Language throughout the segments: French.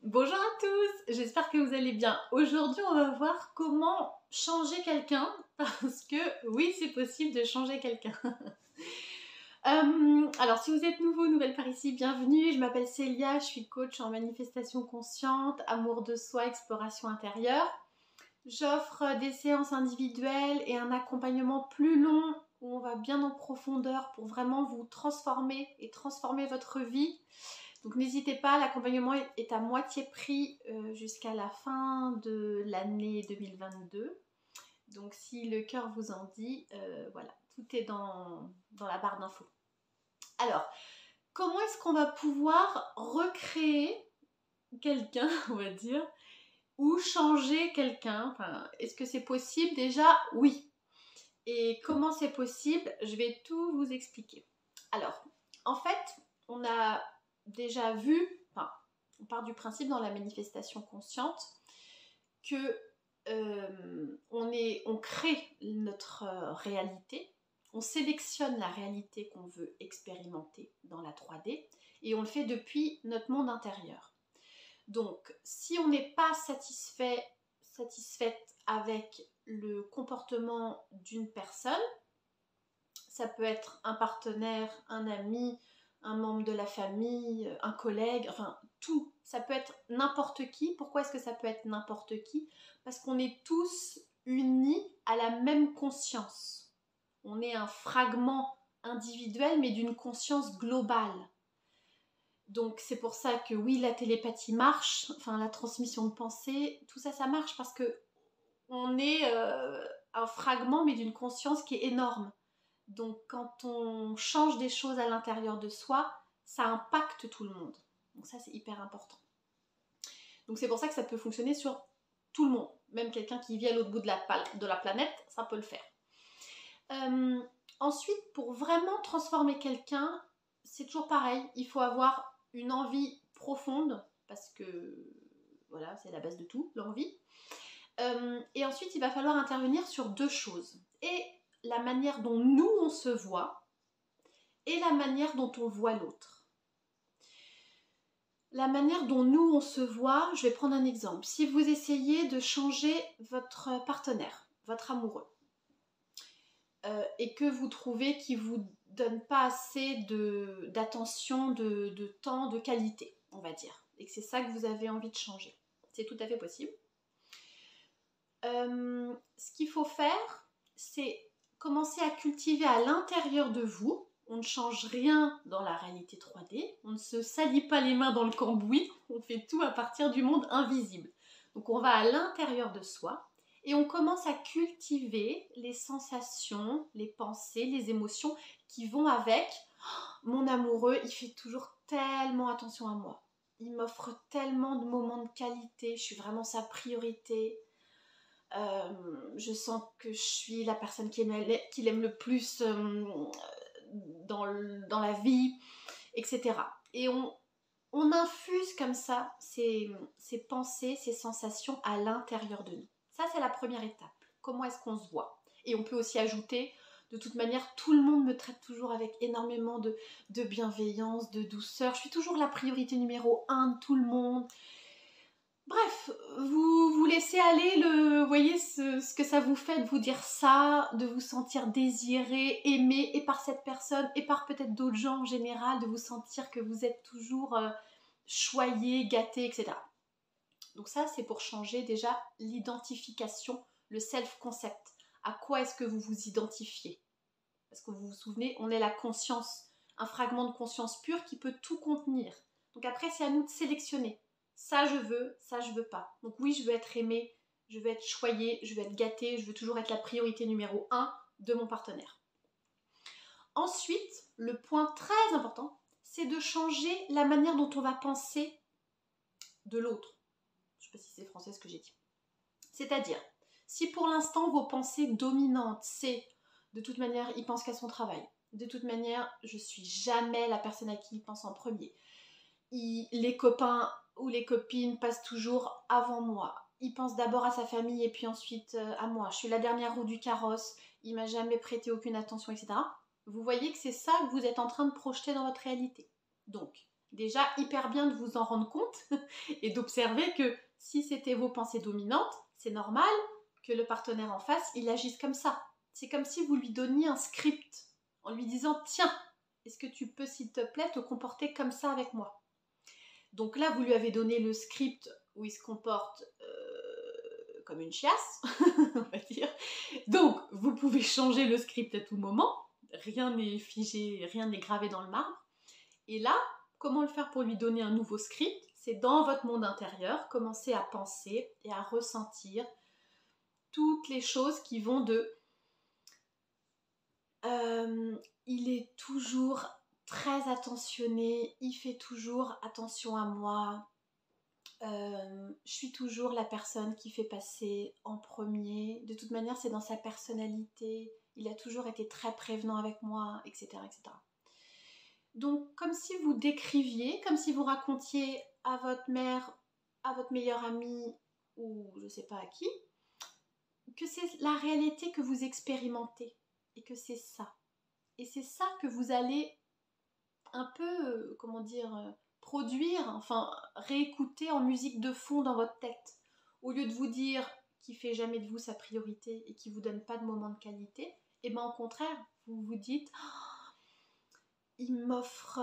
Bonjour à tous, j'espère que vous allez bien. Aujourd'hui, on va voir comment changer quelqu'un, parce que oui, c'est possible de changer quelqu'un. Alors, si vous êtes nouveau, nouvelle par ici, bienvenue. Je m'appelle Célia, je suis coach en manifestation consciente, amour de soi, exploration intérieure. J'offre des séances individuelles et un accompagnement plus long où on va bien en profondeur pour vraiment vous transformer et transformer votre vie. Donc n'hésitez pas, l'accompagnement est à moitié prix jusqu'à la fin de l'année 2022. Donc si le cœur vous en dit, voilà, tout est dans la barre d'infos. Alors, comment est-ce qu'on va pouvoir recréer quelqu'un, on va dire, ou changer quelqu'un? Enfin, est-ce que c'est possible? Déjà, oui. Et comment c'est possible? Je vais tout vous expliquer. Alors, en fait, on a déjà vu, enfin, on part du principe dans la manifestation consciente que on crée notre réalité, on sélectionne la réalité qu'on veut expérimenter dans la 3D et on le fait depuis notre monde intérieur. Donc, si on n'est pas satisfaite avec le comportement d'une personne, ça peut être un partenaire, un ami, un membre de la famille, un collègue, enfin tout. Ça peut être n'importe qui. Pourquoi est-ce que ça peut être n'importe qui? Parce qu'on est tous unis à la même conscience. On est un fragment individuel, mais d'une conscience globale. Donc c'est pour ça que oui, la télépathie marche, enfin la transmission de pensée, tout ça, ça marche parce que on est un fragment, mais d'une conscience qui est énorme. Donc quand on change des choses à l'intérieur de soi, ça impacte tout le monde. Donc ça, c'est hyper important. Donc c'est pour ça que ça peut fonctionner sur tout le monde. Même quelqu'un qui vit à l'autre bout de la planète, ça peut le faire. Ensuite, pour vraiment transformer quelqu'un, c'est toujours pareil. Il faut avoir une envie profonde, parce que voilà, c'est la base de tout, l'envie. Et ensuite, il va falloir intervenir sur deux choses. Et la manière dont nous, on se voit, et la manière dont on voit l'autre. La manière dont nous, on se voit, je vais prendre un exemple. Si vous essayez de changer votre partenaire, votre amoureux, et que vous trouvez qu'il ne vous donne pas assez d'attention, de temps, de qualité, on va dire, et que c'est ça que vous avez envie de changer, c'est tout à fait possible. Ce qu'il faut faire, c'est commencer à cultiver à l'intérieur de vous. On ne change rien dans la réalité 3D, on ne se salit pas les mains dans le cambouis, on fait tout à partir du monde invisible. Donc on va à l'intérieur de soi et on commence à cultiver les sensations, les pensées, les émotions qui vont avec. Oh, mon amoureux, il fait toujours tellement attention à moi. Il m'offre tellement de moments de qualité, je suis vraiment sa priorité. Je sens que je suis la personne qu'il aime le plus dans la vie, etc. Et on infuse comme ça ces pensées, ces sensations à l'intérieur de nous. Ça, c'est la première étape. Comment est-ce qu'on se voit? Et on peut aussi ajouter, de toute manière, tout le monde me traite toujours avec énormément de bienveillance, de douceur. Je suis toujours la priorité numéro 1 de tout le monde. Bref, vous laissez aller vous voyez ce que ça vous fait de vous dire ça, de vous sentir désiré, aimé, et par cette personne, et par peut-être d'autres gens en général, de vous sentir que vous êtes toujours choyé, gâté, etc. Donc ça, c'est pour changer déjà l'identification, le self-concept. À quoi est-ce que vous vous identifiez? Parce que vous vous souvenez, on est la conscience, un fragment de conscience pure qui peut tout contenir. Donc après, c'est à nous de sélectionner. Ça je veux pas. Donc oui, je veux être aimée, je veux être choyée, je veux être gâtée, je veux toujours être la priorité numéro 1 de mon partenaire. Ensuite, le point très important, c'est de changer la manière dont on va penser de l'autre. Je ne sais pas si c'est français ce que j'ai dit. C'est-à-dire, si pour l'instant vos pensées dominantes, c'est de toute manière, il pense qu'à son travail, de toute manière, je suis jamais la personne à qui il pense en premier. Les copains ou les copines passent toujours avant moi. Il pense d'abord à sa famille et puis ensuite à moi. Je suis la dernière roue du carrosse, il m'a jamais prêté aucune attention, etc. Vous voyez que c'est ça que vous êtes en train de projeter dans votre réalité. Donc, Déjà, hyper bien de vous en rendre compte et d'observer que si c'était vos pensées dominantes, c'est normal que le partenaire en face, il agisse comme ça. C'est comme si vous lui donniez un script en lui disant « Tiens, est-ce que tu peux, s'il te plaît, te comporter comme ça avec moi ?» Donc là, vous lui avez donné le script où il se comporte comme une chiasse, on va dire. Donc, vous pouvez changer le script à tout moment. Rien n'est figé, rien n'est gravé dans le marbre. Et là, comment le faire pour lui donner un nouveau script? C'est dans votre monde intérieur, commencer à penser et à ressentir toutes les choses qui vont de il est toujours très attentionné, il fait toujours attention à moi, je suis toujours la personne qui fait passer en premier, de toute manière c'est dans sa personnalité, il a toujours été très prévenant avec moi, etc. etc. Donc comme si vous décriviez, comme si vous racontiez à votre mère, à votre meilleure amie, ou je sais pas à qui, que c'est la réalité que vous expérimentez, et que c'est ça. Et c'est ça que vous allez un peu, comment dire, produire, enfin réécouter en musique de fond dans votre tête. Au lieu de vous dire qu'il fait jamais de vous sa priorité et qu'il vous donne pas de moments de qualité, et bien au contraire, vous vous dites il m'offre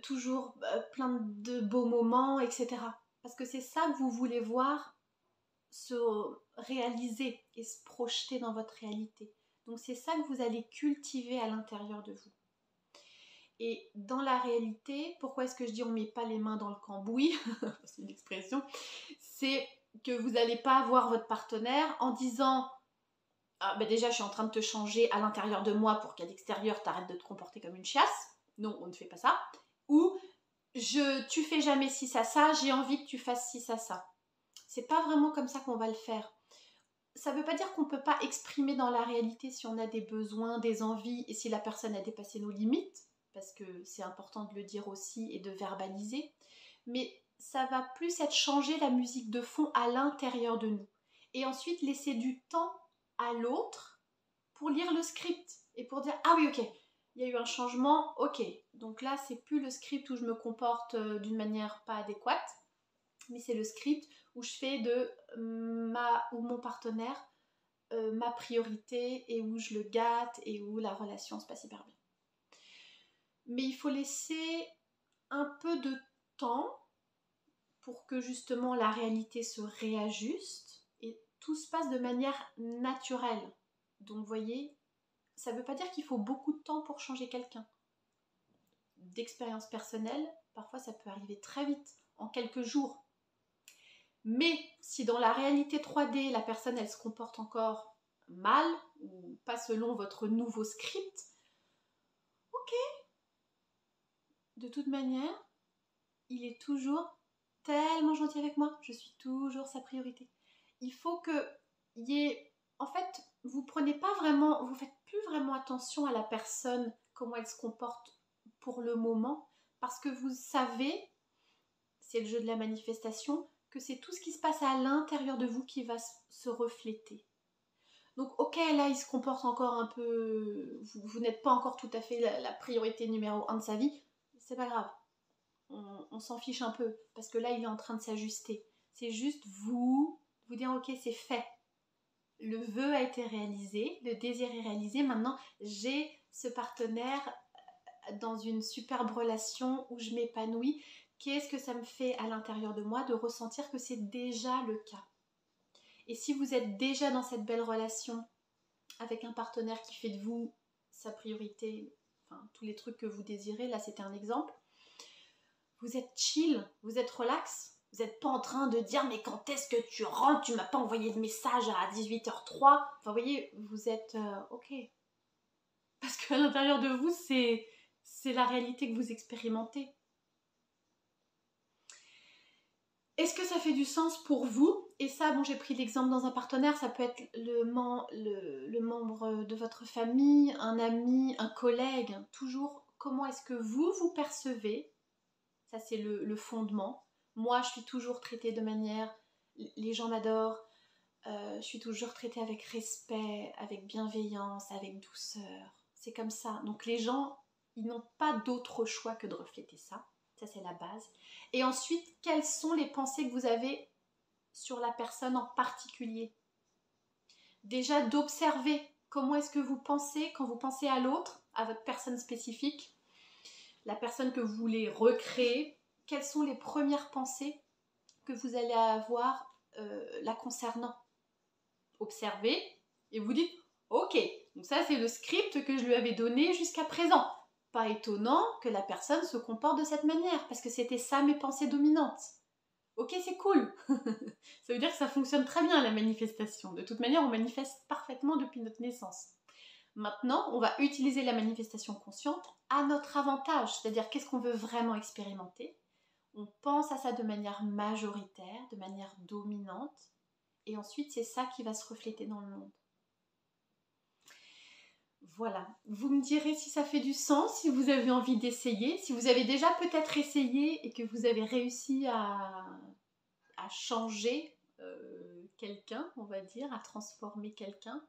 toujours plein de beaux moments, etc. Parce que c'est ça que vous voulez voir se réaliser et se projeter dans votre réalité. Donc c'est ça que vous allez cultiver à l'intérieur de vous. Et dans la réalité, pourquoi est-ce que je dis on ne met pas les mains dans le cambouis, c'est une expression, c'est que vous n'allez pas voir votre partenaire en disant ah, ben déjà je suis en train de te changer à l'intérieur de moi pour qu'à l'extérieur tu arrêtes de te comporter comme une chiasse. Non, on ne fait pas ça. Ou tu fais jamais ci, ça, j'ai envie que tu fasses ci, ça. C'est pas vraiment comme ça qu'on va le faire. Ça veut pas dire qu'on peut pas exprimer dans la réalité si on a des besoins, des envies et si la personne a dépassé nos limites, parce que c'est important de le dire aussi et de verbaliser, mais ça va plus être changer la musique de fond à l'intérieur de nous. Et ensuite laisser du temps à l'autre pour lire le script et pour dire ah oui ok, il y a eu un changement, ok, donc là c'est plus le script où je me comporte d'une manière pas adéquate, mais c'est le script où je fais de mon partenaire ma priorité et où je le gâte et où la relation se passe hyper bien. Mais il faut laisser un peu de temps pour que justement la réalité se réajuste et tout se passe de manière naturelle. Donc vous voyez, ça ne veut pas dire qu'il faut beaucoup de temps pour changer quelqu'un. D'expérience personnelle, parfois ça peut arriver très vite, en quelques jours. Mais si dans la réalité 3D, la personne elle se comporte encore mal ou pas selon votre nouveau script, ok, de toute manière, il est toujours tellement gentil avec moi, je suis toujours sa priorité. Il faut que y ait, en fait, vous prenez pas vraiment, vous faites plus vraiment attention à la personne, comment elle se comporte pour le moment, parce que vous savez, c'est le jeu de la manifestation, que c'est tout ce qui se passe à l'intérieur de vous qui va se refléter. Donc ok, là il se comporte encore un peu, vous n'êtes pas encore tout à fait la priorité numéro 1 de sa vie, c'est pas grave, on s'en fiche un peu, parce que là il est en train de s'ajuster. C'est juste vous dire ok c'est fait, le vœu a été réalisé, le désir est réalisé, maintenant j'ai ce partenaire dans une superbe relation où je m'épanouis. Qu'est-ce que ça me fait à l'intérieur de moi de ressentir que c'est déjà le cas? Et si vous êtes déjà dans cette belle relation avec un partenaire qui fait de vous sa priorité, enfin tous les trucs que vous désirez, là c'était un exemple, vous êtes chill, vous êtes relax, vous n'êtes pas en train de dire mais quand est-ce que tu rentres, tu m'as pas envoyé de message à 18h03, enfin vous voyez, vous êtes ok. Parce qu'à l'intérieur de vous, c'est la réalité que vous expérimentez. Est-ce que ça fait du sens pour vous? Et ça, bon, j'ai pris l'exemple dans un partenaire, ça peut être le membre de votre famille, un ami, un collègue. Toujours, comment est-ce que vous percevez? Ça, c'est le fondement. Moi, je suis toujours traitée de manière... Les gens m'adorent. Je suis toujours traitée avec respect, avec bienveillance, avec douceur. C'est comme ça. Donc les gens, ils n'ont pas d'autre choix que de refléter ça. Ça, c'est la base. Et ensuite, quelles sont les pensées que vous avez sur la personne en particulier? Déjà, d'observer comment est-ce que vous pensez quand vous pensez à l'autre, à votre personne spécifique, la personne que vous voulez recréer. Quelles sont les premières pensées que vous allez avoir la concernant? Observez et vous dites « Ok, donc ça c'est le script que je lui avais donné jusqu'à présent. Pas étonnant que la personne se comporte de cette manière, parce que c'était ça mes pensées dominantes. » Ok, c'est cool. Ça veut dire que ça fonctionne très bien la manifestation. De toute manière, on manifeste parfaitement depuis notre naissance. Maintenant, on va utiliser la manifestation consciente à notre avantage, c'est-à-dire qu'est-ce qu'on veut vraiment expérimenter. On pense à ça de manière majoritaire, de manière dominante, et ensuite c'est ça qui va se refléter dans le monde. Voilà, vous me direz si ça fait du sens, si vous avez envie d'essayer, si vous avez déjà peut-être essayé et que vous avez réussi à changer quelqu'un, on va dire, à transformer quelqu'un.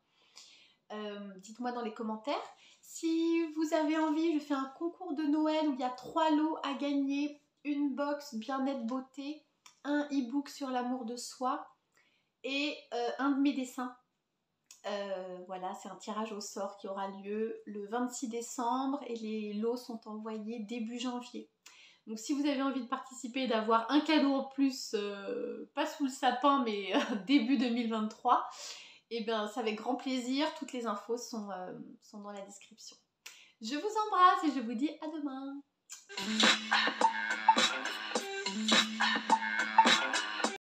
Dites-moi dans les commentaires. Si vous avez envie, je fais un concours de Noël où il y a 3 lots à gagner, une box bien-être beauté, un e-book sur l'amour de soi et un de mes dessins. Voilà, c'est un tirage au sort qui aura lieu le 26 décembre et les lots sont envoyés début janvier. Donc si vous avez envie de participer, d'avoir un cadeau en plus, pas sous le sapin mais début 2023, et bien c'est avec grand plaisir, toutes les infos sont dans la description. Je vous embrasse et je vous dis à demain.